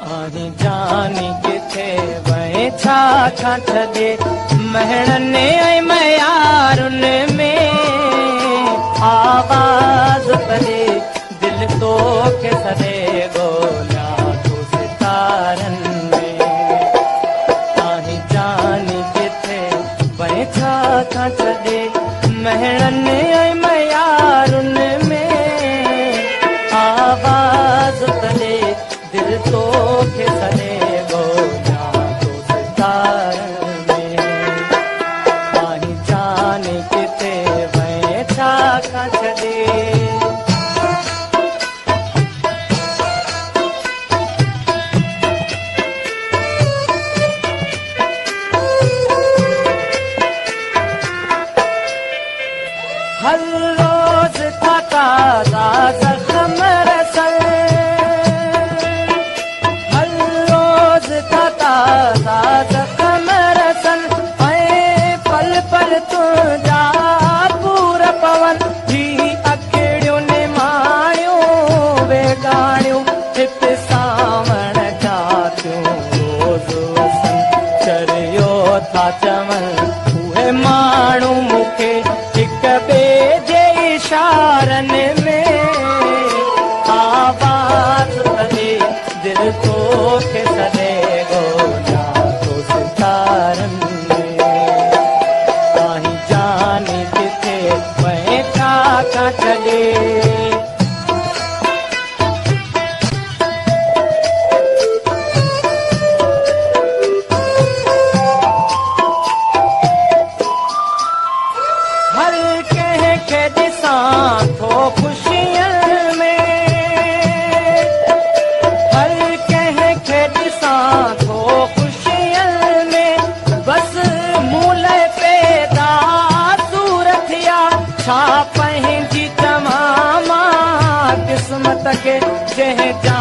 आही जानी किथे वहे छा छा छॾे महणने ऐं मयारुन में आवाज़ तॾे दिल तो के सॾे ॻोल्हिया तो सितारन में आही जानी किथे वहे छा छा छॾे महणने ऐं मयारुन में आवाज़ तॾे दिल तो के सॾे ॻोल्हिया तो सितारन में आही जानी किथे वहे छा छा छॾे हर रोज था ताज़ा ज़ख्म रसल हर रोज था ताज़ा ज़ख्म रसल ऐं पल पल तुंहिंजा पूर पवन जी अकेड़ियूं निमाणियूं वेगाणियूं हिते सावण जातियूं रोज़ वसन चरियो था चवनि उहे माण्हू मूंखे हिक ॿिए जे इशारन में आवाज़ तॾे दिल तो के सॾे ॻोल्हिया तो सितारन में आही जानी किथे वहे छा छा छॾे हर कंहिंखे ॾिसां थो ख़ुशियुनि में हर कंहिंखे ॾिसां थो ख़ुशियुनि में बसि मूं लाइ पैदा सूरत थिया छा पंहिंजी तमामु क़िस्मत खे जंहिं जा